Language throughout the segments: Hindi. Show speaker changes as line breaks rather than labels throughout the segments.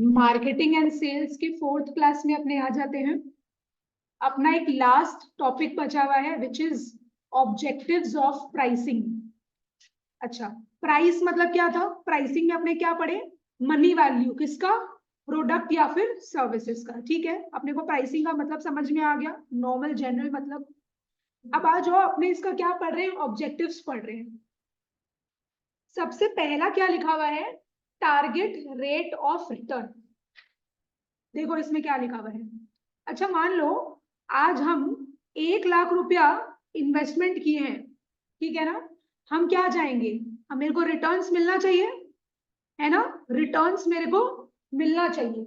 मार्केटिंग एंड सेल्स की 4th क्लास में अपने आ जाते हैं। अपना एक लास्ट टॉपिक बचा हुआ है which is objectives of pricing. अच्छा, प्राइस मतलब क्या था? प्राइसिंग में अपने क्या पढ़े? मनी वैल्यू किसका? प्रोडक्ट या फिर सर्विसेज का। ठीक है, अपने को प्राइसिंग का मतलब समझ में आ गया, नॉर्मल जनरल मतलब। अब आ जाओ, अपने इसका क्या पढ़ रहे हैं? ऑब्जेक्टिव्स पढ़ रहे हैं। सबसे पहला क्या लिखा हुआ है? Target rate of return. देखो इसमें क्या लिखा हुआ है। अच्छा, मान लो आज हम 1 लाख रुपया इन्वेस्टमेंट किए हैं, ठीक है ना? हम क्या चाहेंगे? हम, मेरे को रिटर्न्स मिलना चाहिए, है ना? रिटर्न्स मेरे को मिलना चाहिए।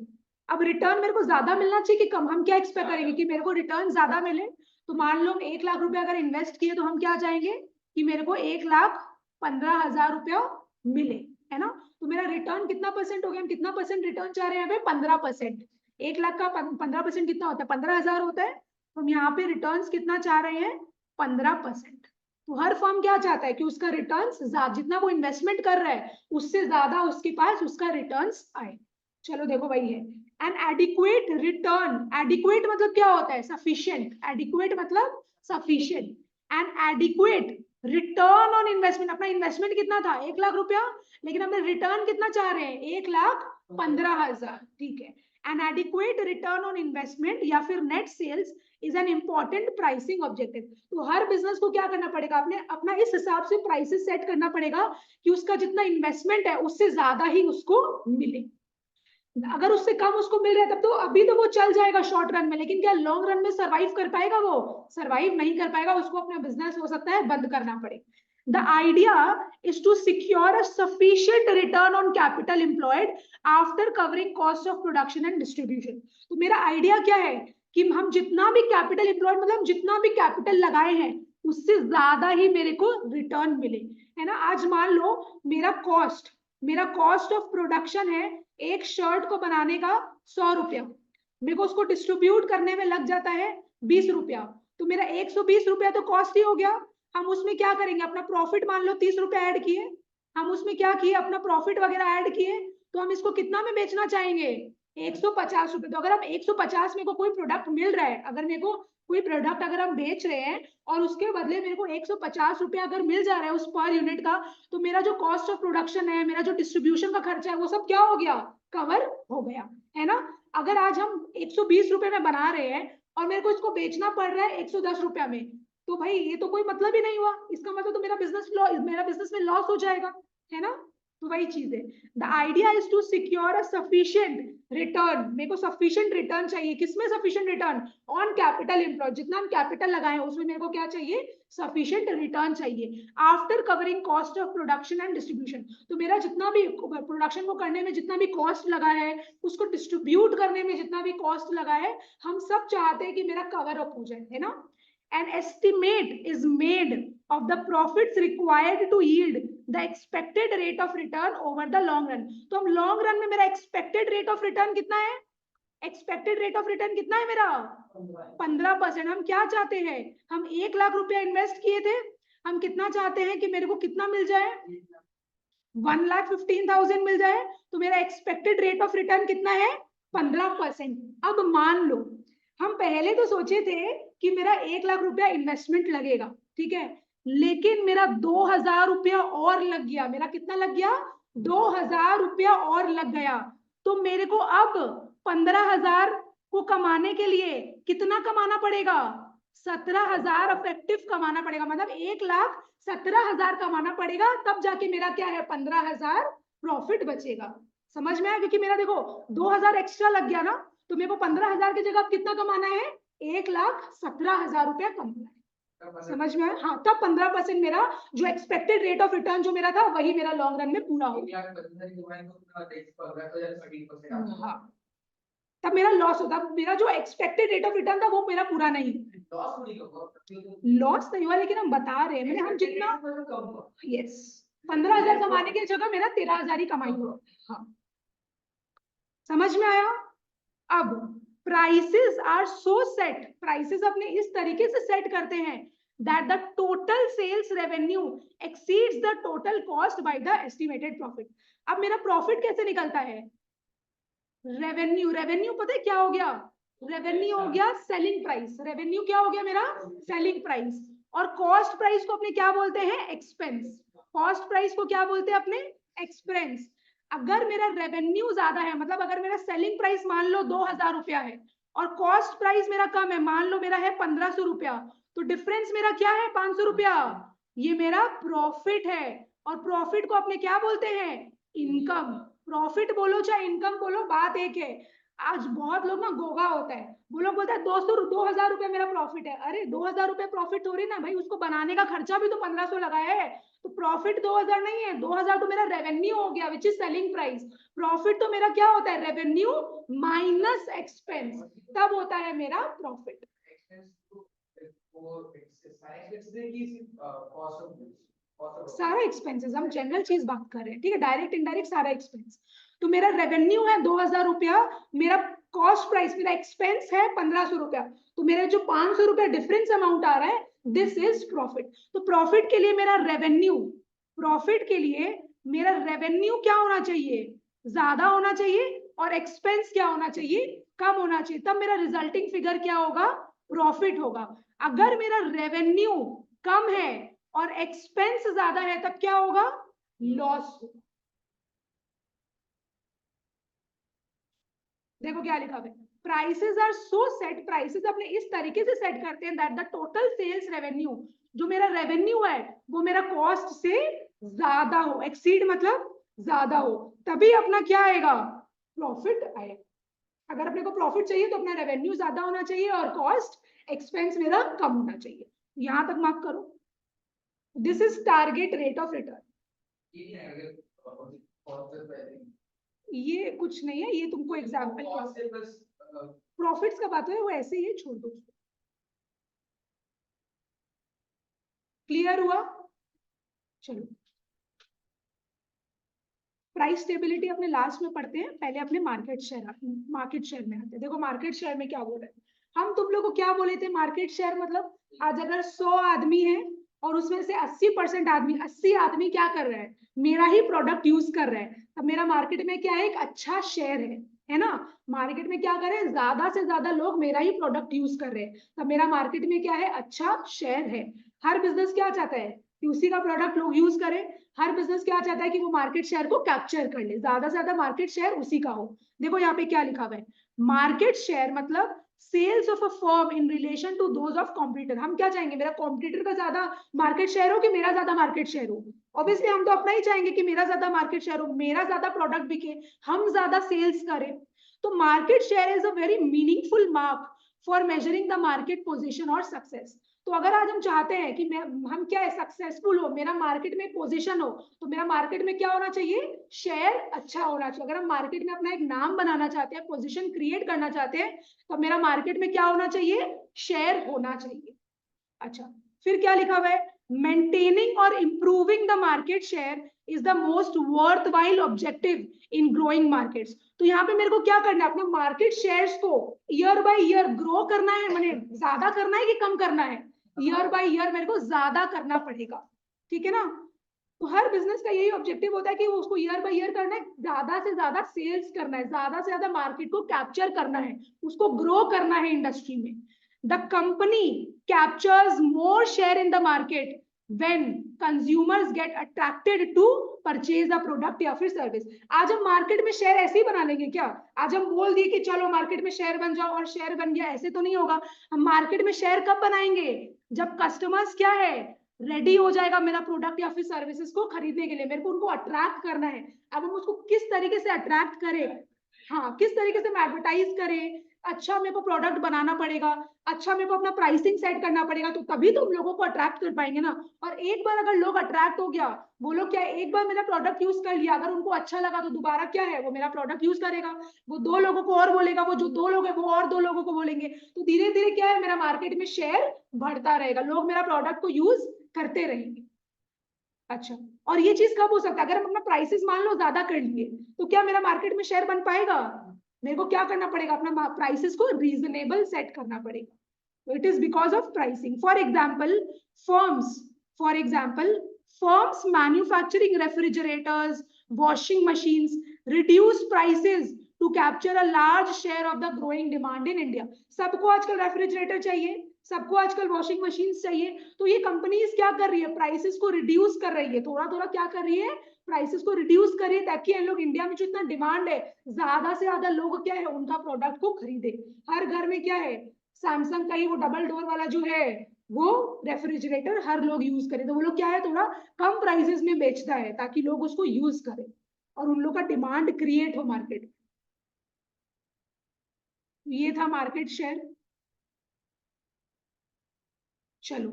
अब रिटर्न मेरे को ज्यादा मिलना चाहिए कि कम? हम क्या एक्सपेक्ट करेंगे कि मेरे को रिटर्न ज्यादा मिले। तो मान लो हम 1 लाख रुपया अगर इन्वेस्ट किए तो हम क्या चाहेंगे कि मेरे को 1,15,000 रुपया मिले, है ना? तो मेरा रिटर्न कितना परसेंट हो गया? हम कितना परसेंट रिटर्न चाह रहे हैं यहाँ पे? 15%। 1 लाख का 15% कितना होता है? 15,000 होता है। तो हम यहाँ पे रिटर्न कितना चाह रहे हैं? 15%। तो हर फर्म क्या चाहता है कि उसका रिटर्न, जितना वो इन्वेस्टमेंट कर रहा है उससे ज्यादा उसके पास उसका रिटर्न्स आए। चलो देखो वही है, एन एडिक्वेट रिटर्न। एडिक्वेट मतलब क्या होता है? सफिशिएंट। एडिक्वेट मतलब sufficient. N adequate return on investment. अपना इन्वेस्टमेंट कितना था? 1 लाख रुपया, लेकिन हमने रिटर्न कितना चाह रहे हैं? 1,15,000। ठीक है, an adequate return on investment या फिर net sales is an important pricing objective. तो हर बिजनेस को क्या करना पड़ेगा? अपने अपना इस हिसाब से प्राइसेस सेट करना पड़ेगा कि उसका जितना इन्वेस्टमेंट है उससे ज्यादा ही उसको मिले। अगर उससे कम उसको मिल रहा है तब तो अभी तो वो चल जाएगा शॉर्ट रन में, लेकिन क्या लॉन्ग रन में सरवाइव कर पाएगा? वो सरवाइव नहीं कर पाएगा, उसको अपना बिजनेस हो सकता है बंद करना पड़े। The idea is to secure a sufficient return on capital employed after covering cost of production and distribution. तो मेरा आइडिया क्या है कि हम जितना भी कैपिटल एम्प्लॉयड मतलब जितना भी कैपिटल लगाए हैं उससे ज्यादा ही मेरे को रिटर्न मिले, है ना? आज मान लो मेरा कॉस्ट ऑफ प्रोडक्शन है एक शर्ट को बनाने का 100 रुपया, मेरे को उसको डिस्ट्रीब्यूट करने में लग जाता है 20 रुपया। तो मेरा 120 रुपया तो कॉस्ट ही हो गया। हम उसमें क्या करेंगे? अपना प्रॉफिट मान लो 30 रुपया ऐड किए, हम उसमें क्या किए? अपना प्रॉफिट वगैरह ऐड किए। तो हम इसको कितना में बेचना चाहेंगे? 150 रुपये। तो अगर हम 150 में को कोई प्रोडक्ट मिल रहा है, अगर मेरे को कोई प्रोडक्ट अगर हम बेच रहे हैं और उसके बदले मेरे को 150 रुपया अगर मिल जा रहा है उस पर यूनिट का, तो मेरा जो कॉस्ट ऑफ प्रोडक्शन है, मेरा जो डिस्ट्रीब्यूशन का खर्चा है, वो सब क्या हो गया? कवर हो गया, है ना? अगर आज हम 120 रुपए में बना रहे हैं और मेरे को इसको बेचना पड़ रहा है 110 रुपया में, तो भाई ये तो कोई मतलब ही नहीं हुआ। इसका मतलब तो मेरा बिजनेस में लॉस हो जाएगा, है ना? तो वही चीज है। The idea is to secure a sufficient return. मेरे को सफिशिएंट रिटर्न चाहिए। किसमें sufficient return? On capital employ. जितना हम कैपिटल लगाए हैं उसमें मेरे को क्या चाहिए? सफिशिएंट रिटर्न चाहिए after covering cost of production and distribution. तो मेरा जितना भी प्रोडक्शन को करने में जितना भी कॉस्ट लगा है, उसको डिस्ट्रीब्यूट करने में जितना भी कॉस्ट लगा है, हम सब चाहते हैं कि मेरा कवर अप हो जाए, है ना? An estimate is made of the profits required to yield the expected rate of return over the long run. तो हम long run में मेरा expected rate of return कितना है? एक्सपेक्टेड रेट ऑफ रिटर्न कितना है मेरा? 15%। हम क्या चाहते हैं? हम 1 लाख रुपया इन्वेस्ट किए थे, हम कितना चाहते हैं कि मेरे को कितना मिल जाए? 1,15,000 मिल जाए। तो मेरा एक्सपेक्टेड रेट ऑफ रिटर्न कितना है? 15%। अब मान लो हम पहले तो सोचे थे कि मेरा 1 लाख रुपया इन्वेस्टमेंट लगेगा, ठीक है, लेकिन मेरा 2,000 रुपया और लग गया। मेरा कितना लग गया? 2,000 रुपया और लग गया। तो मेरे को अब 15,000 को कमाने के लिए कितना कमाना पड़ेगा? 17,000 इफेक्टिव कमाना पड़ेगा। मतलब 1,17,000 कमाना पड़ेगा, तब जाके मेरा क्या है? 15,000 प्रॉफिट बचेगा। समझ में आया? क्योंकि मेरा देखो 2,000 एक्स्ट्रा लग गया ना, तो मेरे को 15,000 की जगह अब कितना कमाना है? 1,17,000 रुपया कमाना है। समझ में आया? हाँ, तब 15% मेरा जो एक्सपेक्टेड रेट ऑफ रिटर्न जो मेरा था वही मेरा लॉन्ग रन में पूरा हो गया। हाँ, तब मेरा लॉस होता। मेरा जो एक्सपेक्टेड रेट ऑफ रिटर्न था वो मेरा पूरा नहीं। लॉस नहीं हुआ, लेकिन हम बता रहे हैं मैंने हम जितना, यस, 15,000 कमाने की जगह मेरा 13,000 ही कमाई हुआ। हाँ, समझ में आया? अब prices are so set. Prices अपने इस तरीके से सेट करते हैं that the total sales revenue exceeds the total cost by the estimated profit. अब मेरा प्रॉफिट कैसे निकलता है? रेवेन्यू, रेवेन्यू पता है क्या हो गया? रेवेन्यू हो गया सेलिंग प्राइस। रेवेन्यू क्या हो गया मेरा? Selling price. और कॉस्ट प्राइस को अपने क्या बोलते हैं? एक्सपेंस। कॉस्ट प्राइस को क्या बोलते हैं अपने? एक्सपेंस। अगर मेरा रेवेन्यू ज्यादा है, मतलब अगर मेरा सेलिंग प्राइस मान लो 2000 रुपया है और कॉस्ट प्राइस मेरा कम है, मान लो मेरा है 1500 रुपया, तो डिफरेंस मेरा क्या है? 500 रुपया। ये मेरा प्रॉफिट है। और प्रॉफिट को अपने क्या बोलते हैं? इनकम। प्रॉफिट बोलो चाहे इनकम बोलो, बात एक है। आज बहुत लोग ना गोगा होता है, वो लोग बोलता है 2000 रुपए मेरा प्रॉफिट है। अरे 2000 रुपए प्रॉफिट हो रही ना भाई, उसको बनाने का खर्चा भी तो 1500 लगाया है। तो प्रॉफिट 2000 नहीं है, 2000 तो मेरा रेवेन्यू हो गया which is selling price. Profit तो मेरा क्या होता है? रेवेन्यू माइनस एक्सपेंस, तब होता है मेरा प्रॉफिट। सारा एक्सपेंसेस, हम जनरल चीज बात कर रहे हैं, ठीक है, डायरेक्ट इनडायरेक्ट सारा एक्सपेंस। तो मेरा रेवेन्यू है 2000 रुपया, मेरा कॉस्ट प्राइस, मेरा एक्सपेंस है 1500 रुपया, तो मेरा जो 500 रुपया डिफरेंस अमाउंट आ रहा है, दिस इज प्रॉफिट। तो प्रॉफिट के लिए मेरा रेवेन्यू, प्रॉफिट के लिए मेरा रेवेन्यू क्या होना चाहिए? ज्यादा होना चाहिए, और एक्सपेंस क्या होना चाहिए? कम होना चाहिए, तब मेरा रिजल्टिंग फिगर क्या होगा? प्रॉफिट होगा। अगर मेरा रेवेन्यू कम है और एक्सपेंस ज्यादा है, तब क्या होगा? लॉस। देखो क्या लिखा हुआ है, prices are so set, prices अपने इस तरीके से सेट करते हैं that the total sales revenue, जो मेरा रेवेन्यू है वो मेरा कॉस्ट से ज्यादा हो, एक्सीड मतलब ज्यादा हो, तभी अपना क्या आएगा? प्रॉफिट आएगा। अगर अपने को प्रॉफिट चाहिए तो अपना रेवेन्यू ज्यादा होना चाहिए और कॉस्ट एक्सपेंस मेरा कम होना चाहिए। यहां तक मार्क करो। This is target rate of return. ये कुछ नहीं है, ये तुमको एग्जाम्पल, प्रॉफिट्स का बात है वो ऐसे ही है, छोड़ दो। क्लियर हुआ? चलो, प्राइस स्टेबिलिटी अपने लास्ट में पढ़ते हैं, पहले अपने मार्केट शेयर में आते हैं। देखो मार्केट शेयर में क्या बोल रहे हैं हम, तुम लोग को क्या बोले थे? मार्केट शेयर मतलब आज अगर 100 आदमी है और उसमें से 80% आदमी, 80 आदमी क्या कर रहे हैं? मेरा ही प्रोडक्ट यूज कर रहे हैं, तब मेरा मार्केट में क्या है? एक अच्छा शेयर है ना? मार्केट में क्या कर रहे हैं? ज्यादा से ज्यादा लोग मेरा ही प्रोडक्ट यूज कर रहे हैं, तब मेरा मार्केट में क्या है? अच्छा शेयर है। हर बिजनेस क्या चाहता है? कि उसी का प्रोडक्ट लोग यूज करें। हर बिजनेस क्या चाहता है? कि वो मार्केट शेयर को कैप्चर कर ले, ज्यादा से ज्यादा मार्केट शेयर उसी का हो। देखो यहाँ पे क्या लिखा हुआ है, मार्केट शेयर मतलब sales of a firm in relation to those of competitor. हम क्या चाहेंगे? मेरा कॉम्पिटिटर का ज्यादा मार्केट शेयर हो कि मेरा ज्यादा मार्केट शेयर हो? ऑब्वियसली हम तो अपना ही चाहेंगे कि मेरा ज्यादा मार्केट शेयर हो, मेरा ज्यादा प्रोडक्ट बिके, हम ज्यादा सेल्स करें। तो market share is a very meaningful mark for measuring the market position और सक्सेस। तो अगर आज हम चाहते हैं कि हम क्या है? सक्सेसफुल हो, मेरा मार्केट में पोजीशन हो, तो मेरा मार्केट में क्या होना चाहिए? शेयर अच्छा होना चाहिए। अगर हम मार्केट में अपना एक नाम बनाना चाहते हैं, पोजीशन क्रिएट करना चाहते हैं, तो मेरा मार्केट में क्या होना चाहिए? शेयर होना चाहिए। अच्छा, फिर क्या लिखा हुआ है? मेंटेनिंग और improving the market share is the most worth while objective in growing markets. तो यहाँ पे मेरे को क्या करना है? अपने मार्केट शेयर्स को ईयर बाय ईयर ग्रो करना है, मैंने ज्यादा करना है कि कम करना है? ईयर बाय ईयर मेरे को ज्यादा करना पड़ेगा, ठीक है ना? तो हर बिजनेस का यही ऑब्जेक्टिव होता है कि उसको ईयर बाय ईयर करना है, ज्यादा से ज्यादा सेल्स करना है, ज्यादा से ज्यादा मार्केट को कैप्चर करना है, उसको ग्रो करना है इंडस्ट्री में। The company captures more share in the market when consumers get attracted to purchase a product या फिर सर्विस। आज हम मार्केट में शेयर ऐसे ही बना लेंगे क्या? आज हम बोल दिए कि चलो मार्केट में शेयर बन जाओ और शेयर बन गया, ऐसे तो नहीं होगा। हम मार्केट में शेयर कब बनाएंगे? जब कस्टमर्स क्या है? रेडी हो जाएगा मेरा प्रोडक्ट या फिर सर्विसेज को खरीदने के लिए, मेरे को उनको अट्रैक्ट करना है। अब हम उसको किस तरीके से अट्रैक्ट करें? हाँ, किस तरीके से मैं एडवर्टाइज करें? अच्छा मेरे को प्रोडक्ट बनाना पड़ेगा, अच्छा मेरे को अपना प्राइसिंग सेट करना पड़ेगा, तो तभी तो हम लोगों को अट्रैक्ट कर पाएंगे ना। और एक बार अगर लोग अट्रैक्ट हो गया, वो लोग क्या, एक बार मेरा प्रोडक्ट यूज कर लिया, अगर उनको अच्छा लगा तो दोबारा क्या है? वो मेरा प्रोडक्ट यूज करेगा, वो 2 लोगों को और बोलेगा, वो जो 2 लोग है वो और 2 लोगों को बोलेंगे, तो धीरे धीरे क्या है? मेरा मार्केट में शेयर बढ़ता रहेगा, लोग मेरा प्रोडक्ट को यूज करते रहेंगे। अच्छा, और ये चीज कब हो सकता है? अगर हम अपना प्राइसेस मान लो ज्यादा कर लिए, तो क्या मेरा मार्केट में शेयर बन पाएगा? मेरे को क्या करना पड़ेगा? अपना प्राइसेस को रीजनेबल सेट करना पड़ेगा। So it is because of pricing. For example, firms manufacturing refrigerators, washing machines reduce prices to capture a large share of the growing demand in India. सबको आजकल रेफ्रिजरेटर चाहिए, सबको आजकल वॉशिंग मशीन चाहिए, तो ये कंपनीज क्या कर रही है, प्राइसेस को रिड्यूस कर रही है, थोड़ा थोड़ा क्या कर रही है, प्राइसेस को रिड्यूस करिए, ताकि इन लोग इंडिया में जो इतना डिमांड है, ज्यादा से ज्यादा लोग क्या है उनका प्रोडक्ट को खरीदे। हर घर में क्या है, सैमसंग का ही वो डबल डोर वाला जो है वो रेफ्रिजरेटर हर लोग यूज करें, तो वो लोग क्या है थोड़ा कम प्राइसेस में बेचता है ताकि लोग उसको यूज करें और उन लोग का डिमांड क्रिएट हो मार्केट। ये था मार्केट शेयर। चलो,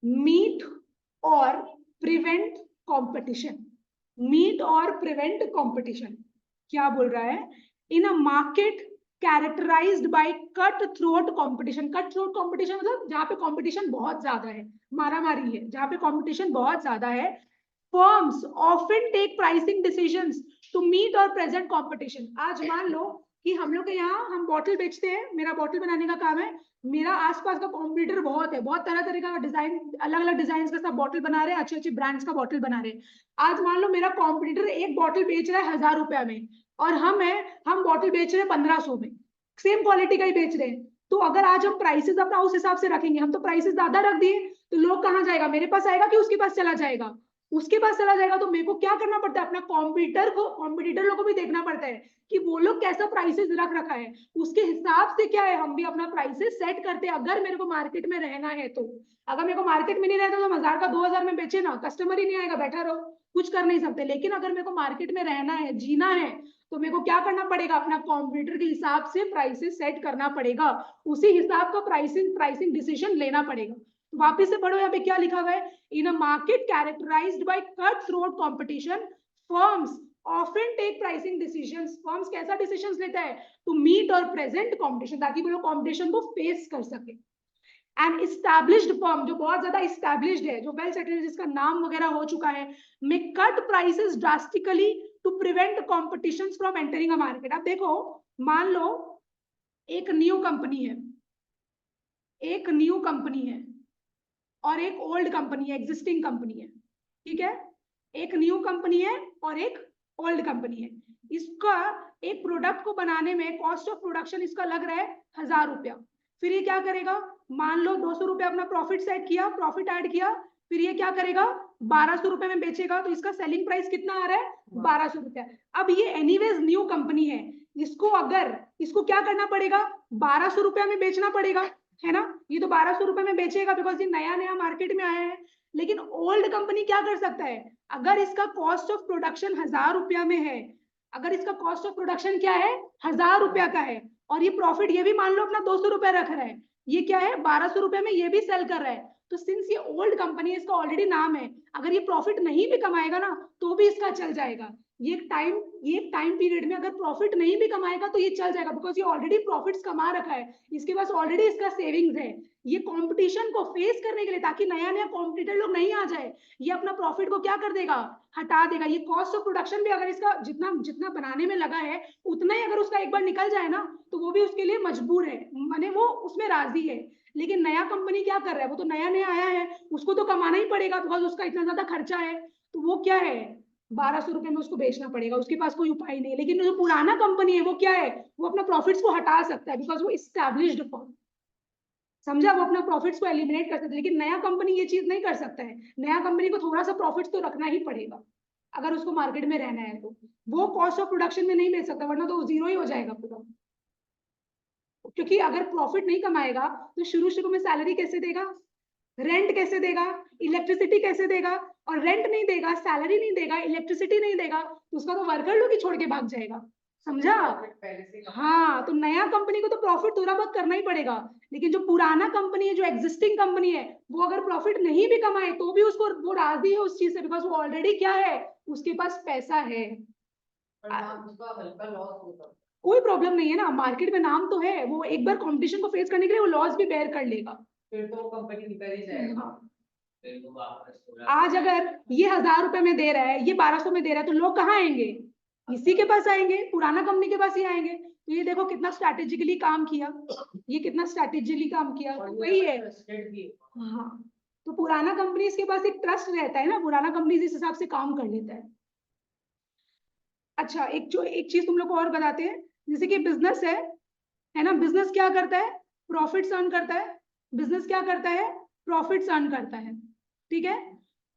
meet or prevent competition, meet or prevent competition क्या बोल रहा है, in a market characterized by cut throat competition. Cut throat competition मतलब जहां पे कंपटीशन बहुत ज्यादा है, मारामारी है, जहां पे कंपटीशन बहुत ज्यादा है, firms often take pricing decisions to meet or present competition. आज मान लो कि हम लोग के यहाँ हम बॉटल बेचते हैं, मेरा बॉटल बनाने का काम है, मेरा आसपास का कॉम्पिटिटर बहुत है, बहुत तरह तरह का डिजाइन, अलग अलग डिजाइन का सब बॉटल बना रहे हैं, अच्छे अच्छे ब्रांड्स का बॉटल बना रहे हैं। आज मान लो मेरा कॉम्पिटिटर एक बॉटल बेच रहा है 1000 रुपया में, और हम बॉटल बेच रहे हैं 1500 में, सेम क्वालिटी का ही बेच रहे हैं। तो अगर आज हम प्राइसेस अपना उस हिसाब से रखेंगे, हम तो प्राइसेस ज्यादा रख दिए, तो लोग कहाँ जाएगा, मेरे पास आएगा कि उसके पास चला जाएगा, उसके पास चला जाएगा। तो मेरे को क्या करना पड़ता है, अपना कॉम्पिटिटर लोगों को भी देखना पड़ता है कि वो लोग कैसा प्राइसेस रख रखा है, उसके हिसाब से क्या है हम भी अपना प्राइसेस सेट करते हैं। अगर मेरे को मार्केट में रहना है तो, अगर मेरे को मार्केट में नहीं रहता तो 1000 का 2000 में बेचे ना, कस्टमर ही नहीं आएगा, बैठा रहो, कुछ कर नहीं सकते। लेकिन अगर मेरे को मार्केट में रहना है, जीना है, तो मेरे को क्या करना पड़ेगा, अपना कॉम्पिटिटर के हिसाब से प्राइसेस सेट करना पड़ेगा, उसी हिसाब का प्राइसिंग डिसीजन लेना पड़ेगा। वापिस से पढ़ो, यहाँ पे क्या लिखा हुआ है, in a market characterized by cut throat competition, firms often take pricing decisions. Firms कैसा डिसीजंस लेता है, to meet or present competition, ताकि वो लोग कंपटीशन को फेस कर सके। एंड इस्टेब्लिश्ड फर्म, जो बहुत ज्यादा इस्टेब्लिश्ड है, जो वेल सेटल्ड, जिसका नाम वगैरह हो चुका है, may cut prices drastically to prevent competition from entering a market. अब देखो, मान लो एक न्यू कंपनी है, एक न्यू कंपनी है और एक ओल्ड कंपनी है, एग्जिस्टिंग कंपनी है, ठीक है, एक न्यू कंपनी है और एक ओल्ड कंपनी है। इसका एक प्रोडक्ट को बनाने में कॉस्ट ऑफ प्रोडक्शन इसका लग रहा है 1000 रुपया। फिर ये क्या करेगा, मान लो 200 रुपया अपना प्रॉफिट सेट किया, प्रॉफिट ऐड किया, फिर ये क्या करेगा, 1200 रुपए में बेचेगा, तो इसका सेलिंग प्राइस कितना आ रहा है, 1200 रुपया। अब ये एनीवेज न्यू कंपनी है, इसको क्या करना पड़ेगा, 1200 रुपया में बेचना पड़ेगा, है ना, ये तो 1200 रुपए में बेचेगा बिकॉज ये नया नया मार्केट में आया है। लेकिन ओल्ड कंपनी क्या कर सकता है, अगर इसका कॉस्ट ऑफ प्रोडक्शन 1000 रुपया में है, अगर इसका कॉस्ट ऑफ प्रोडक्शन क्या है, 1000 रुपया का है, और ये प्रॉफिट ये भी मान लो अपना 200 रुपया रख रहा है, ये क्या है 1200 रुपए में ये भी सेल कर रहा है, तो सिंस ये ओल्ड कंपनी है, इसका ऑलरेडी नाम है, अगर ये प्रॉफिट नहीं भी कमाएगा ना तो भी इसका चल जाएगा। ये टाइम पीरियड में अगर प्रॉफिट नहीं भी कमाएगा तो ये चल जाएगा, बिकॉज ये ऑलरेडी प्रॉफिट्स कमा रखा है, इसके पास ऑलरेडी इसका सेविंग्स है। ये कंपटीशन को फेस करने के लिए, ताकि नया नया कॉम्पिटिटर लोग नहीं आ जाए, ये अपना प्रॉफिट को क्या कर देगा, हटा देगा। ये कॉस्ट ऑफ प्रोडक्शन भी अगर इसका जितना जितना बनाने में लगा है उतना ही अगर उसका एक बार निकल जाए ना, तो वो भी उसके लिए मजबूर है, माने वो उसमें राजी है। लेकिन नया कंपनी क्या कर रहा है, वो तो नया नया आया है, उसको तो कमाना ही पड़ेगा, बिकॉज उसका इतना ज्यादा खर्चा है, तो वो क्या है 1200 रुपए में उसको बेचना पड़ेगा, उसके पास कोई उपाय नहीं है। लेकिन जो पुराना कंपनी है वो क्या है, वो अपना प्रॉफिट्स को हटा सकता है, बिकॉज वो इस्टेब्लिश्ड फर्म, समझा, वो अपना प्रॉफिट्स को एलिमिनेट कर सकता है। लेकिन नया कंपनी ये चीज नहीं कर सकता है, नया कंपनी को थोड़ा सा प्रॉफिट्स तो रखना ही पड़ेगा अगर उसको मार्केट में रहना है, तो वो कॉस्ट ऑफ प्रोडक्शन में नहीं बेच सकता, वरना तो जीरो ही हो जाएगा पूरा। क्योंकि अगर प्रॉफिट नहीं कमाएगा तो शुरू शुरू में सैलरी कैसे देगा, रेंट कैसे देगा, इलेक्ट्रिसिटी कैसे देगा, और रेंट नहीं देगा, सैलरी नहीं देगा, इलेक्ट्रिसिटी नहीं देगा, तो उसका तो वर्कर लोग ही छोड़ के भाग जाएगा, समझा। हाँ, तो नया कंपनी को तो प्रॉफिट थोड़ा बहुत करना ही पड़ेगा, लेकिन जो पुराना कंपनी है, जो एग्जिस्टिंग कंपनी है, वो अगर प्रॉफिट नहीं भी कमाए तो भी उसको वो राजी है उस चीज से, बिकॉज वो ऑलरेडी क्या है, उसके पास पैसा है। कोई प्रॉब्लम नहीं है ना, मार्केट में नाम तो है, वो एक बार कंपटीशन को फेस करने के लिए वो लॉस भी बेयर कर लेगा,
फिर तो कंपनी निकल ही जाएगा।
हाँ। आज अगर ये 1000 रुपए में दे रहा है, ये 1200 में दे रहा है, तो लोग कहाँ आएंगे, इसी के पास आएंगे, पुराना कंपनी के पास ही आएंगे। तो ये देखो कितना स्ट्रैटेजिकली काम किया, ये कितना स्ट्रैटेजिकली काम किया, तो वही है। हाँ, तो पुराना कंपनी के पास एक ट्रस्ट रहता है ना, पुराना कंपनी इस हिसाब से काम कर लेता है। अच्छा, एक चीज तुम लोग को और बताते हैं, जैसे कि बिजनेस है ना, बिजनेस क्या करता है, प्रॉफिट्स अर्न करता है। बिजनेस क्या करता है, प्रॉफिट्स अर्न करता है, ठीक है।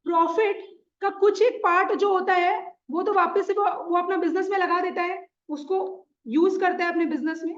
प्रॉफिट का कुछ एक पार्ट जो होता है वो तो वापस से वो अपना बिजनेस में लगा देता है, उसको यूज करता है अपने बिजनेस में,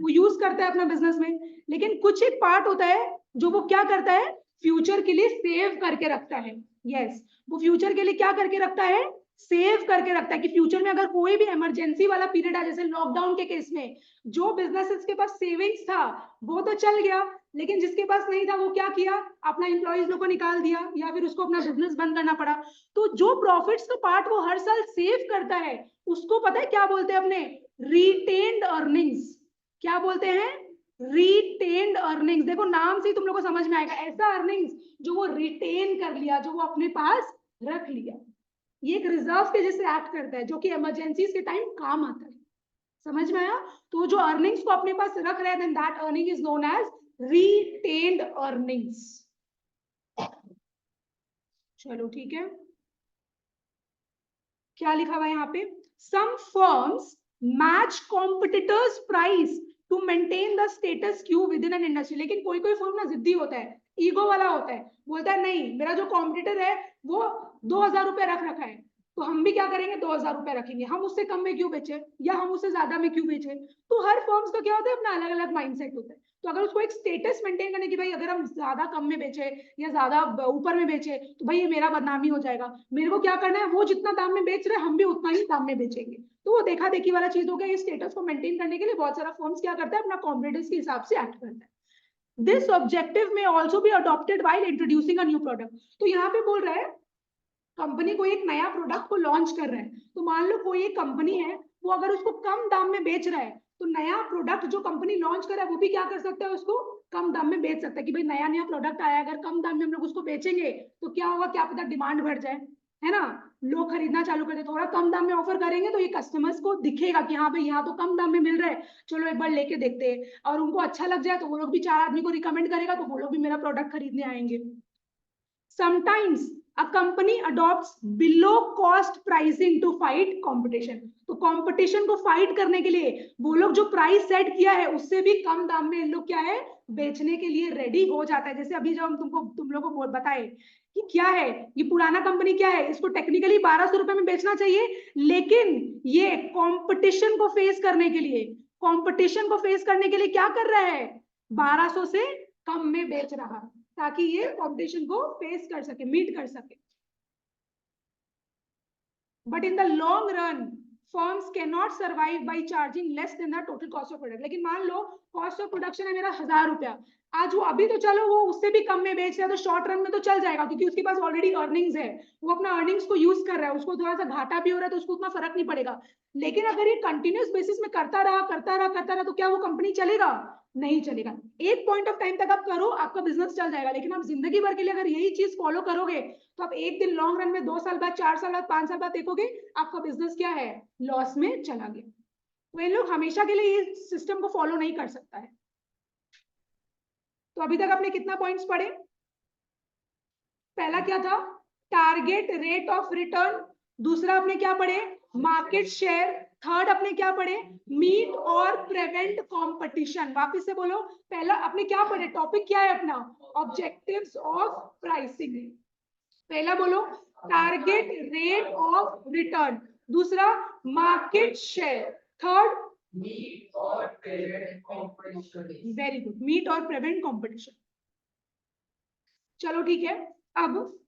वो यूज करता है अपना बिजनेस में। लेकिन कुछ एक पार्ट होता है जो वो क्या करता है, फ्यूचर के लिए सेव करके रखता है। यस, वो फ्यूचर के लिए क्या करके रखता है, सेव करके रखता है कि फ्यूचर में अगर कोई भी इमरजेंसी वाला पीरियड है, जैसे लॉकडाउन के केस में जो बिजनेसेस के पास सेविंग्स था वो तो चल गया, लेकिन जिसके पास नहीं था वो क्या किया, अपना एम्प्लॉइज लोग को निकाल दिया या फिर उसको अपना बिजनेस बंद करना पड़ा। तो जो प्रॉफिट्स का पार्ट वो हर साल सेव करता है उसको पता है क्या बोलते हैं अपने, रिटेन्ड अर्निंग्स। क्या बोलते हैं, रिटेन्ड अर्निंग्स। देखो नाम से ही तुम लोग को समझ में आएगा, ऐसा अर्निंग्स जो वो रिटेन कर लिया, जो वो अपने पास रख लिया। ये एक रिजर्व के जैसे एक्ट करता है जो कि इमरजेंसीज के टाइम काम आता है। समझ में आया? तो जो अर्निंग्स को अपने पास रख रहे हैं then that earning is known as retained earnings. चलो ठीक है, क्या लिखा हुआ है यहाँ पे, some firms match competitors price to maintain the status quo within an industry. लेकिन कोई कोई फर्म ना जिद्दी होता है, ईगो वाला होता है, बोलता है नहीं मेरा जो कॉम्पिटिटर है वो 2000 रुपए रख रखा है तो हम भी क्या करेंगे 2000 रुपए रखेंगे, हम उससे कम में क्यों बेचे या हम उससे ज्यादा में क्यों बेचे। तो हर फर्म्स का क्या होता है, अपना अलग अलग माइंडसेट होता है। तो अगर उसको एक स्टेटस मेंटेन करने की, भाई अगर हम ज्यादा कम में बेचे या ज्यादा ऊपर में बेचे तो भाई ये मेरा बदनामी हो जाएगा, मेरे को क्या करना है, वो जितना दाम में बेच रहे हैं हम भी उतना ही दाम में बेचेंगे। तो वो देखा देखी वाला चीज हो गया। ये स्टेटस को मेंटेन करने के लिए बहुत सारा फर्म्स क्या करता है, अपना कॉम्पिटिटर्स के हिसाब से एक्ट करता है। दिस ऑब्जेक्टिव में also be adopted while introducing a new product. तो यहाँ पे बोल रहा है कंपनी कोई एक नया प्रोडक्ट को लॉन्च कर रहा है, तो मान लो कोई एक कंपनी है वो अगर उसको कम दाम में बेच रहा है तो नया प्रोडक्ट जो कंपनी लॉन्च कर रहा है वो भी क्या कर सकता है, उसको कम दाम में बेच सकता है कि भाई नया नया प्रोडक्ट आया, अगर कम दाम में हम लोग उसको बेचेंगे तो क्या होगा, क्या पता डिमांड बढ़ जाए, है ना, लोग खरीदना चालू कर दे। थोड़ा कम दाम में ऑफर करेंगे तो ये कस्टमर्स को दिखेगा कि हाँ भाई यहाँ तो कम दाम में मिल रहा है, चलो एक बार लेके देखते हैं, और उनको अच्छा लग जाए तो वो लोग भी 4 आदमी को रिकमेंड करेगा तो वो लोग भी मेरा प्रोडक्ट खरीदने आएंगे। Sometimes a company adopts below cost pricing to fight competition. तो कंपटीशन को फाइट करने के लिए वो लोग जो प्राइस सेट किया है उससे भी कम दाम में इन लोग क्या है, बेचने के लिए रेडी हो जाता है। जैसे अभी जब हम तुम लोगों को बताए कि क्या है, ये पुराना कंपनी क्या है, इसको टेक्निकली 1200 रुपए में बेचना चाहिए, लेकिन ये कंपटीशन को फेस करने के लिए, कंपटीशन को फेस करने के लिए क्या कर रहा है, 1200 से कम में बेच रहा है ताकि ये कंपटीशन को फेस कर सके, मीट कर सके। But in the long run firms can not survive by charging less than the total cost of product. लेकिन मान लो कॉस्ट ऑफ प्रोडक्शन है मेरा 1000 रुपया, आज वो अभी तो चलो वो उससे भी कम में बेच रहा है तो शॉर्ट रन में तो चल जाएगा क्योंकि उसके पास ऑलरेडी अर्निंग्स है, वो अपना अर्निंग्स को यूज कर रहा है, उसको थोड़ा सा घाटा भी हो रहा है तो उसको उतना फर्क नहीं पड़ेगा। लेकिन अगर ये कंटिन्यूस बेसिस में करता रहा तो क्या वो कंपनी चलेगा, नहीं चलेगा। एक पॉइंट ऑफ टाइम तक आप करो आपका बिजनेस चल जाएगा, लेकिन आप जिंदगी भर के लिए अगर यही चीज फॉलो करोगे तो आप एक दिन लॉन्ग रन में 2 साल बाद, 4 साल बाद, 5 साल बाद देखोगे आपका बिजनेस क्या है, लॉस में चला गया। तो इन लोग हमेशा के लिए ये सिस्टम को फॉलो नहीं कर सकता है। तो अभी तक आपने कितना पॉइंट्स पढ़े, पहला क्या था, टारगेट रेट ऑफ रिटर्न, दूसरा आपने क्या पढ़े, मार्केट शेयर, थर्ड आपने क्या पढ़े, मीट और प्रिवेंट कंपटीशन। वापस से बोलो, पहला आपने क्या पढ़े, टॉपिक क्या है अपना, ऑब्जेक्टिव्स ऑफ प्राइसिंग। पहला बोलो टारगेट रेट ऑफ रिटर्न, दूसरा market share, third
meet or prevent competition.
Very good, meet or prevent competition. चलो ठीक है, अब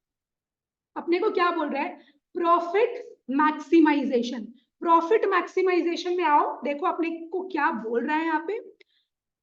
अपने को क्या बोल रहा है, प्रॉफिट मैक्सिमाइजेशन। प्रॉफिट मैक्सिमाइजेशन में आओ, देखो अपने को क्या बोल रहा है यहाँ पे।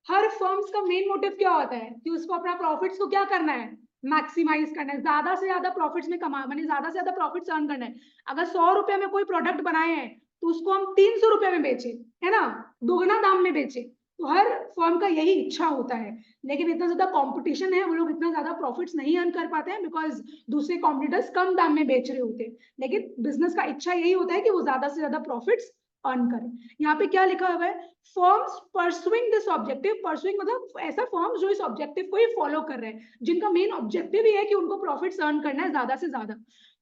हर फर्म्स का मेन मोटिव क्या होता है कि उसको अपना प्रॉफिट्स को क्या करना है, मैक्सिमाइज करना है, ज्यादा से ज्यादा प्रॉफिट्स में कमा, माने ज्यादा से ज्यादा प्रॉफिट्स अर्न करना है। अगर 100 रुपए में कोई प्रोडक्ट बनाए हैं तो उसको हम 300 रुपए में बेचे, है ना, दोगुना दाम में बेचे। तो हर फर्म का यही इच्छा होता है, लेकिन इतना ज्यादा कंपटीशन है, वो लोग इतना ज्यादा प्रॉफिट्स नहीं अर्न कर पाते हैं बिकॉज दूसरे कॉम्पिटिटर्स कम दाम में बेच रहे होते हैं। लेकिन बिजनेस का इच्छा यही होता है कि वो ज्यादा से ज्यादा प्रॉफिट्स अर्न करें। यहाँ पे क्या लिखा हुआ है, firms pursuing this objective, pursuing मतलब ऐसा फर्म्स जो इस ऑब्जेक्टिव को ही फॉलो कर रहे हैं, जिनका मेन ऑब्जेक्टिव ही है कि उनको प्रॉफिट्स अर्न करना है ज्यादा से ज्यादा।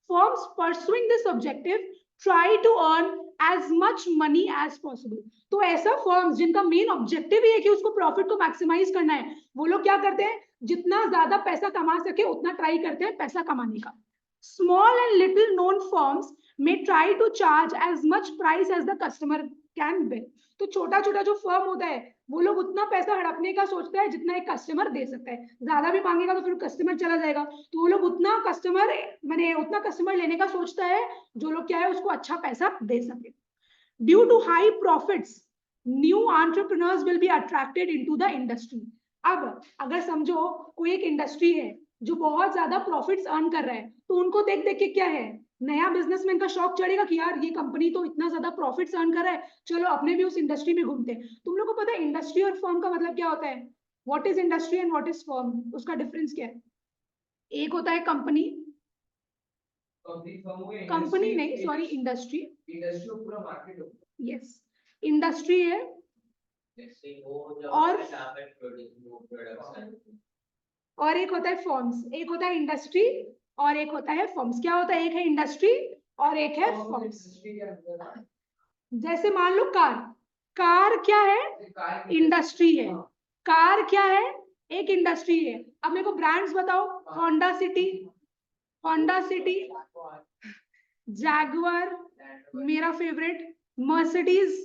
Firms pursuing this objective try to earn as much money as possible. तो ऐसा फर्म्स जिनका मेन ऑब्जेक्टिव ही है कि उसको प्रॉफिट को मैक्सिमाइज करना है, वो लोग क्या करते हैं, जितना ज्यादा पैसा कमा सके उतना ट्राई करते हैं पैसा कमाने का। Small and little known firms may try to charge as much price as the customer can bear। तो छोटा छोटा जो फर्म होता है वो लोग उतना पैसा हड़पने का सोचता है जितना एक कस्टमर दे सकता है। ज्यादा भी मांगेगा तो फिर कस्टमर चला जाएगा, तो वो लोग उतना कस्टमर मैंने उतना कस्टमर लेने का सोचता है जो लोग क्या है उसको अच्छा पैसा दे सके। Due to high profits new entrepreneurs will be attracted into the industry. अब अगर समझो कोई एक इंडस्ट्री है जो बहुत ज्यादा प्रॉफिट्स अर्न कर रहा है, तो उनको देख देख के क्या है, नया बिजनेसमैन का शौक चढ़ेगा कि यार ये कंपनी तो इतना ज्यादा प्रॉफिट्स अर्न कर रहा है, चलो अपने भी उस इंडस्ट्री में घूमते हैं। तुम लोग को पता है इंडस्ट्री और फर्म का मतलब क्या होता है? What is industry and what is firm, उसका डिफरेंस क्या है? एक होता है कंपनी, कंपनी नहीं सॉरी इंडस्ट्री,
इंडस्ट्री पूरा मार्केट होता है।
यस इंडस्ट्री है और एक होता है फर्म्स। एक होता है इंडस्ट्री और एक होता है फर्म्स। क्या होता है? एक है इंडस्ट्री और एक है फर्म्स। जैसे मान लो कार, कार क्या है? इंडस्ट्री है। कार क्या है? एक इंडस्ट्री है। अब मेरे को ब्रांड्स बताओ। Honda city, Honda city, Jaguar मेरा फेवरेट, मर्सिडीज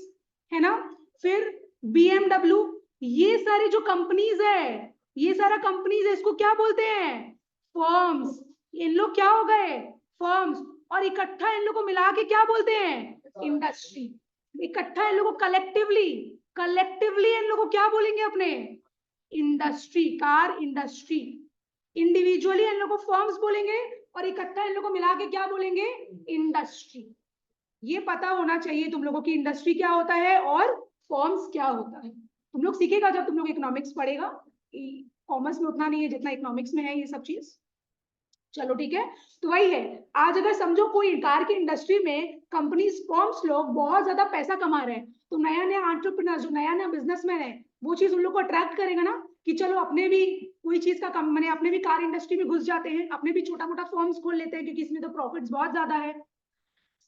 है ना, फिर BMW, ये सारे जो कंपनीज है, ये सारा कंपनीज है, इसको क्या बोलते हैं? फर्म्स। इन लोग क्या हो गए? फर्म्स। और इकट्ठा इन लोग को मिला के क्या बोलते हैं? इंडस्ट्री। इकट्ठा इन लोग को कलेक्टिवली, कलेक्टिवली इन लोग को क्या बोलेंगे अपने? Industry, car industry. इंडिविजुअली इन लोग को फर्म्स बोलेंगे और इकट्ठा इन लोग को मिला के क्या बोलेंगे? इंडस्ट्री। ये पता होना चाहिए तुम लोगों की इंडस्ट्री क्या होता है और फर्म्स क्या होता है। तुम लोग सीखेगा जब तुम लोग इकोनॉमिक्स पढ़ेगा, कॉमर्स में उतना नहीं है जितना इकोनॉमिक्स में है ये सब चीज। चलो ठीक है, तो वही है। आज अगर समझो कोई कार की इंडस्ट्री में कंपनीज फर्म्स लोग बहुत ज्यादा पैसा कमा रहे हैं, तो नया नया एंटरप्रेन्योर जो नया नया बिजनेसमैन है वो चीज उन लोग को अट्रैक्ट करेगा ना कि चलो अपने भी कोई चीज का कम मैंने अपने भी कार इंडस्ट्री में घुस जाते हैं, अपने भी छोटा मोटा फर्म्स खोल लेते हैं क्योंकि इसमें तो प्रॉफिट्स बहुत ज्यादा है।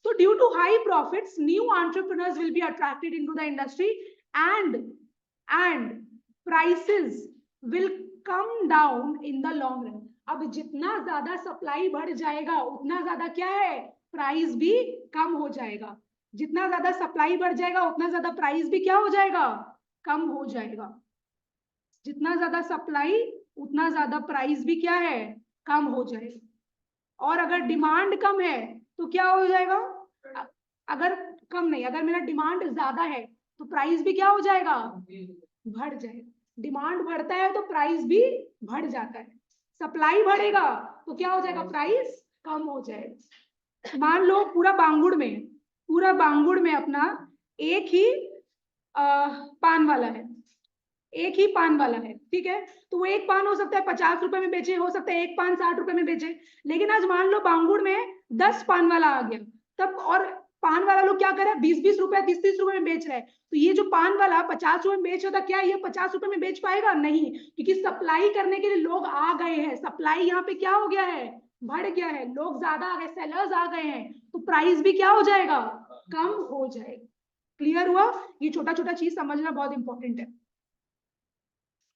So due to high profits, new entrepreneurs will be attracted into the industry and prices will come down in the long run। अब जितना ज्यादा सप्लाई बढ़ जाएगा उतना ज्यादा क्या है? प्राइस भी कम हो जाएगा। जितना ज्यादा सप्लाई बढ़ जाएगा उतना ज्यादा प्राइस भी क्या हो जाएगा? कम हो जाएगा। जितना ज्यादा सप्लाई उतना ज्यादा प्राइस भी क्या है? कम हो जाएगा। और अगर डिमांड कम है तो क्या हो जाएगा? अगर कम नहीं, अगर मेरा डिमांड ज्यादा है तो प्राइस भी क्या हो जाएगा? बढ़ जाएगा। डिमांड बढ़ता है तो प्राइस भी बढ़ जाता है। सप्लाई बढ़ेगा तो क्या हो जाएगा? प्राइस कम हो जाएगा। मान लो पूरा बांगुड़ में अपना एक ही पान वाला है, एक ही पान वाला है, ठीक है, तो वो एक पान हो सकता है 50 रुपए में बेचे, हो सकता है एक पान 60 रुपए में बेचे। लेकिन आज मान लो बांगुड़ में 10 पान वाला आ गया तब, और पान वाला लोग क्या कर रहे हैं? 20-20 रुपए 30-30 रुपए में बेच रहे हैं। तो ये जो पान वाला 50 रुपए में बेच रहा था, क्या ये 50 रुपए में बेच पाएगा? नहीं, क्योंकि सप्लाई करने के लिए लोग आ गए हैं। सप्लाई यहाँ पे क्या हो गया है? बढ़ गया है। लोग ज्यादा आ गए, सेलर्स आ गए हैं, तो प्राइस भी क्या हो जाएगा? कम हो जाएगा। क्लियर हुआ? ये छोटा छोटा चीज समझना बहुत इंपॉर्टेंट है।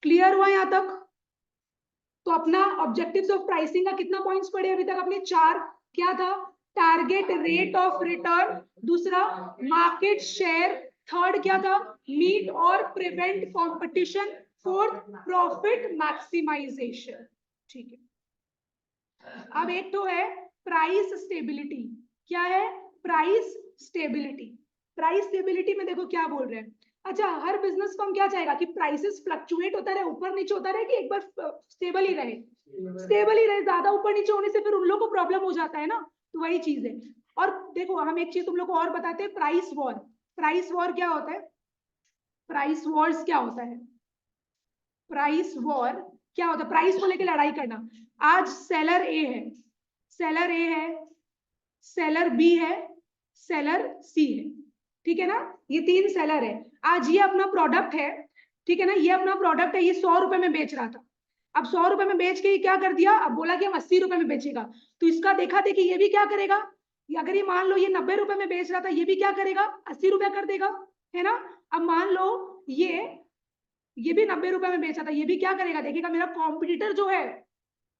क्लियर हुआ यहाँ तक? तो अपना ऑब्जेक्टिव्स ऑफ प्राइसिंग का कितना पॉइंट्स पढ़े अभी तक अपने? 4। क्या था? टारगेट रेट ऑफ रिटर्न, दूसरा मार्केट शेयर, थर्ड क्या था? Meet or prevent competition, fourth profit maximisation. ठीक है, अब एक तो है प्राइस स्टेबिलिटी। क्या है? Price stability. प्राइस स्टेबिलिटी में देखो क्या बोल रहे हैं। अच्छा, हर बिजनेस फर्म क्या चाहेगा कि प्राइसेस फ्लक्चुएट होता रहे, ऊपर नीचे होता रहे, कि एक बार स्टेबल ही रहे? स्टेबल ही रहे। ज्यादा ऊपर नीचे होने से फिर उन लोगों को प्रॉब्लम हो जाता है ना, तो वही चीज है। और देखो हम एक चीज तुम लोग को और बताते हैं, प्राइस वॉर। प्राइस वॉर क्या होता है? प्राइस वॉर्स क्या होता है? प्राइस वॉर क्या होता है? प्राइस को लेकर लड़ाई करना। आज सेलर ए है, सेलर ए है, सेलर बी है, सेलर सी है, ठीक है ना, ये 3 सेलर है। आज ये अपना प्रोडक्ट है, ठीक है ना, ये अपना प्रोडक्ट है, ये 100 रुपए में बेच रहा था। अब 100 रुपए में बेच के ये क्या कर दिया? अब बोला कि हम 80 रुपए में बेचेगा। तो इसका देखा देखी ये भी क्या करेगा? अगर ये मान लो ये 90 रुपए में बेच रहा था, ये भी क्या करेगा, 80 रुपए कर देगा, है ना। अब मान लो ये भी 90 रुपए में बेचा था, ये भी क्या करेगा, देखिएगा मेरा कॉम्पिटिटर जो है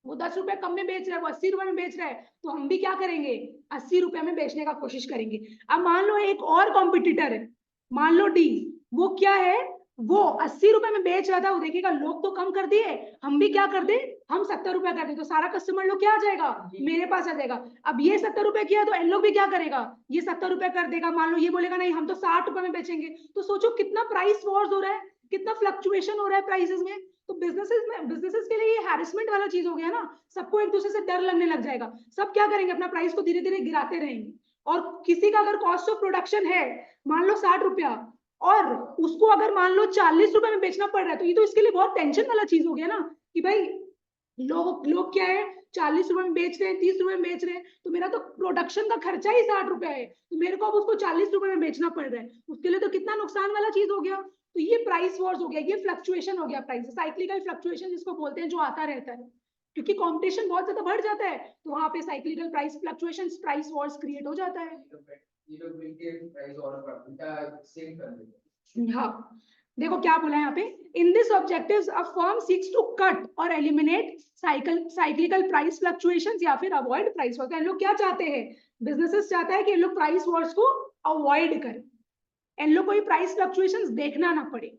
वो 10 रुपए कम में बेच रहा है, वो 80 रुपए में बेच रहा है, तो हम भी क्या करेंगे, 80 रुपए में बेचने का कोशिश करेंगे। अब मान लो एक और कॉम्पिटिटर है, मान लो डी, वो क्या है, वो 80 रुपए में बेच रहा था, वो देखिएगा लोग तो कम कर दिए, हम भी क्या कर दे, हम 70 रुपए कर दे, तो सारा कस्टमर लोग क्या आ जाएगा, मेरे पास आ जाएगा। अब ये 70 रुपए किया तो इन लोग भी क्या करेगा, ये 70 रुपए कर देगा, मान लो ये बोलेगा नहीं हम तो 60 रुपए में बेचेंगे। तो सोचो कितना प्राइस वॉर्स हो रहा है, कितना फ्लक्चुएशन हो रहा है प्राइसेस में। तो बिजनेसेस के लिए ये हैरेसमेंट वाला चीज हो गया ना, सबको एक दूसरे से डर लगने लग जाएगा, सब क्या करेंगे, अपना प्राइस को धीरे धीरे गिराते रहेंगे। और किसी का अगर कॉस्ट ऑफ प्रोडक्शन है मान लो 60 रुपया, और उसको अगर मान लो 40 रुपए में बेचना पड़ रहा है, तो ये तो इसके लिए बहुत टेंशन वाला चीज हो गया ना, कि भाई लोग क्या है, 40 रुपए में बेच रहे हैं, 30 रुपए में बेच रहे हैं, तो मेरा तो प्रोडक्शन का खर्चा ही 60 रुपया है, तो मेरे को अब उसको 40 रुपए में बेचना पड़ रहा है, उसके लिए तो कितना नुकसान वाला चीज हो गया। तो ये प्राइस वॉर्स हो गया, ये फ्लक्चुएशन हो गया, प्राइस साइक्लिकल फ्लक्चुएशन जिसको बोलते हैं, जो आता रहता है, क्योंकि कंपटीशन बहुत ज्यादा बढ़ जाता है, तो वहां पे cyclical price fluctuation, price Wars create हो जाता है।
ये लोग मिलके प्राइस और उनका सेम कर देते।
हाँ, देखो क्या बोला है यहाँ पे, in this objectives a firm seeks to cut or eliminate cyclical price fluctuations या फिर अवॉइड प्राइस वॉर्स। इन लोग क्या चाहते हैं, बिजनेसेस चाहता है कि इन लोग प्राइस वॉर्स को अवॉइड करें, इन लोग को ये प्राइस फ्लक्चुएशंस देखना ना पड़े।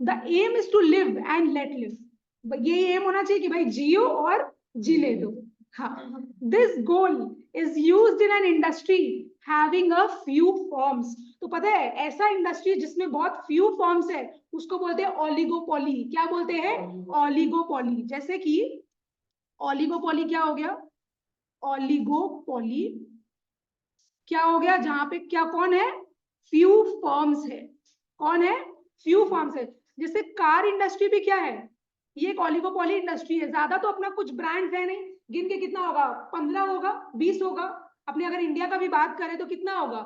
The aim is to live and let live, ये एम होना चाहिए कि भाई जियो और जीने दो। हाँ, this goal is used in an industry having a few firms. तो पता है ऐसा इंडस्ट्री जिसमें बहुत फ्यू फॉर्म्स है उसको बोलते हैं ओलिगोपोली। क्या बोलते हैं, ओलिगोपोली। जैसे कि ओलिगोपोली क्या हो गया, ओलिगोपोली क्या हो गया, जहां पे क्या कौन है, फ्यू फर्म्स है, कौन है, फ्यू फर्म्स है। जैसे कार इंडस्ट्री भी क्या है, ये एक ओलिगोपोली इंडस्ट्री है, ज्यादा तो अपना कुछ ब्रांड्स है नहीं, गिन के कितना होगा, 15 होगा, 20 होगा। अपने अगर इंडिया का भी बात करें तो कितना होगा,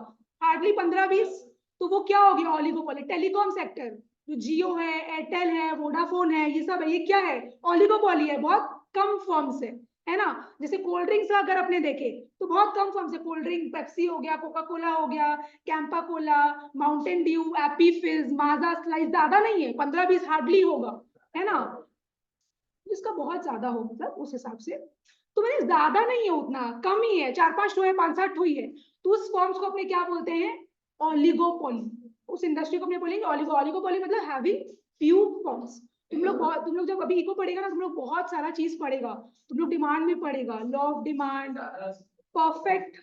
हार्डली 15-20। तो वो क्या हो गया ओलिगोपोली। टेलीकॉम सेक्टर, जो जियो है, एयरटेल है, वोडाफोन है, ये सब है, ये क्या है, ओलिगोपोली है, बहुत कम फर्म्स है ना। जैसे कोल्ड ड्रिंक्स का अगर अपने देखे तो बहुत कम फर्म्स है, कोल्ड ड्रिंक पेप्सी हो गया, कोका कोला हो गया, Campa Cola, Mountain Dew, AP फिज, माजा स्लाइस, ज्यादा नहीं है, 15-20 हार्डली होगा, है ना। जिसका बहुत ज्यादा हो मतलब उस हिसाब से, तो मैंने ज्यादा नहीं है, उतना कम ही है, 4-5 ठो है, 5-7 ठो ही है। तो उस फॉर्म्स को अपने क्या बोलते हैं, ओलिगोपोली। उस इंडस्ट्री को अपने बोलेंगे ओलिगोपोली, मतलब हैविंग फ्यू फॉर्म्स। तुम लोग जब अभी इको पढ़ेगा ना, तुम लोग बहुत सारा चीज पढ़ेगा, तुम लोग डिमांड में पढ़ेगा, लॉ ऑफ डिमांड, परफेक्ट,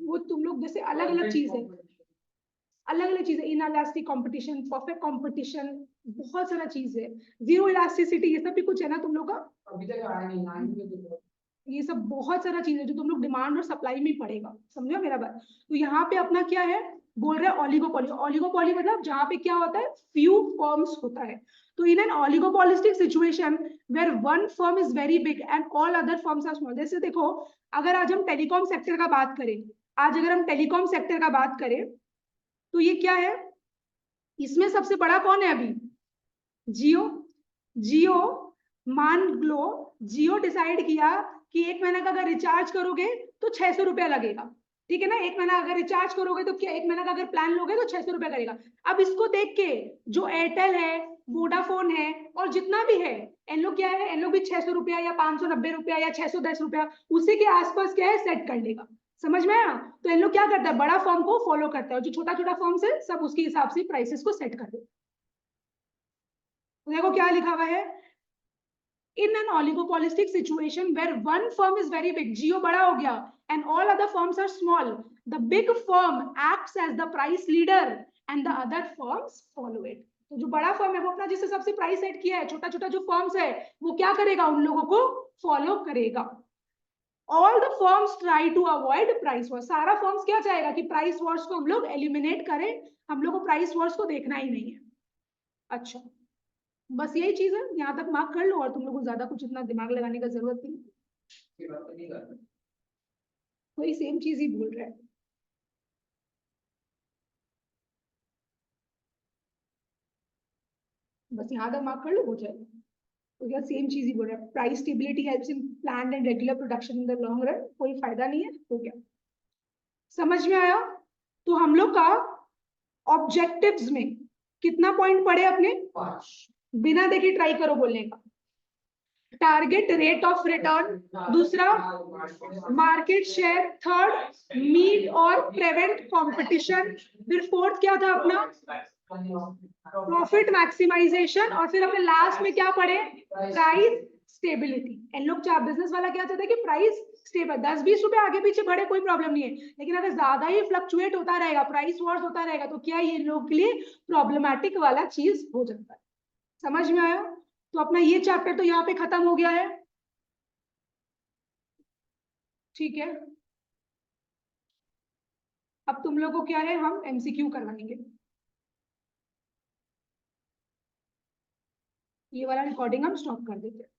वो तुम लोग जैसे अलग अलग चीज है, अलग अलग चीज है, इनइलास्टिक कंपटीशन, परफेक्ट कंपटीशन, बहुत सारा चीज है, जीरो इलास्टिसिटी, ये सब भी कुछ है ना तुम लोग का,
अभी तक आया नहीं,
ये सब बहुत सारा चीज है जो तुम लोग डिमांड और सप्लाई में पड़ेगा, समझो मेरा बात। तो यहाँ पे अपना क्या है, बोल रहे हैं ओलिगोपोली। ओलिगोपोली मतलब जहाँ पे क्या होता है, फ्यू फर्म्स होता है। तो in an oligopolistic situation where one firm is very big and all other firms are small. जैसे देखो, अगर आज हम टेलीकॉम सेक्टर का बात करें, आज अगर हम टेलीकॉम सेक्टर का बात करें, तो ये क्या है, इसमें सबसे बड़ा कौन है अभी, जियो। जियो मान लो, जियो डिसाइड किया कि एक महीने का अगर रिचार्ज करोगे तो 600 रुपया लगेगा, ठीक है ना। एक महीना अगर रिचार्ज करोगे तो क्या, एक महीना का अगर प्लान लोगे तो 600 रुपया करेगा। अब इसको देख के जो एयरटेल है, वोडाफोन है, और जितना भी है, इन लोग क्या है, इन लोग भी 600 रुपया या 590 रुपया या 610 रुपया उसी के आसपास क्या है, सेट कर लेगा। समझ में आया। तो इन लोग क्या करता है, बड़ा फॉर्म को फॉलो करता है, और जो छोटा छोटा फॉर्म है सब उसके हिसाब से प्राइसेस को सेट कर देता है। देखो क्या लिखा हुआ है, in an oligopolistic situation where one firm is very big, Jio बड़ा हो गया, and all other firms are small, the big firm acts as the price leader and the other firms follow it. तो जो बड़ा फर्म है वो अपना जिस हिसाब से प्राइस सेट किया है, छोटा छोटा जो फर्म्स है वो क्या करेगा, उन लोगों को फॉलो करेगा। All the firms try to avoid price wars, सारा फर्म्स क्या चाहेगा कि प्राइस वॉर्स को हम लोग एलिमिनेट करें, हम लोग को प्राइस वॉर्स को देखना ही नहीं है। अच्छा, बस यही चीज है, यहाँ तक मार्क कर लो, और तुम लोग को ज्यादा कुछ इतना दिमाग लगाने का जरूरत नहीं, वही सेम चीज ही बोल रहा है। बस यहाँ तक मार्क कर लो, हो जाएगा। तो यह सेम चीज ही बोल रहा है, price stability helps in planned and regular production in the long run, कोई फायदा नहीं है, हो गया, समझ में आया। तो हम लोग का ऑब्जेक्टिव्स में कितना पॉइंट पढ़े अपने,
5
बिना देखे ट्राई करो बोलने का। टारगेट रेट ऑफ रिटर्न, दूसरा market share, third meet or prevent competition, फिर फोर्थ क्या था अपना प्रॉफिट मैक्सिमाइजेशन, और फिर अपने लास्ट में क्या पढ़े प्राइस स्टेबिलिटी। इन लोग चाह बिजनेस वाला क्या चाहता है कि प्राइस स्टेबल, 10-20 रुपए आगे पीछे बढ़े कोई प्रॉब्लम नहीं है, लेकिन अगर ज्यादा ही फ्लक्चुएट होता रहेगा, प्राइस वॉर्स होता रहेगा, तो क्या ये लोग के लिए प्रॉब्लमैटिक वाला चीज हो जाता है। समझ में आया। तो अपना ये चैप्टर तो यहाँ पे खत्म हो गया है, ठीक है। अब तुम लोग को क्या है, हम एमसीक्यू करवाएंगे। ये वाला रिकॉर्डिंग हम स्टॉप कर देते हैं।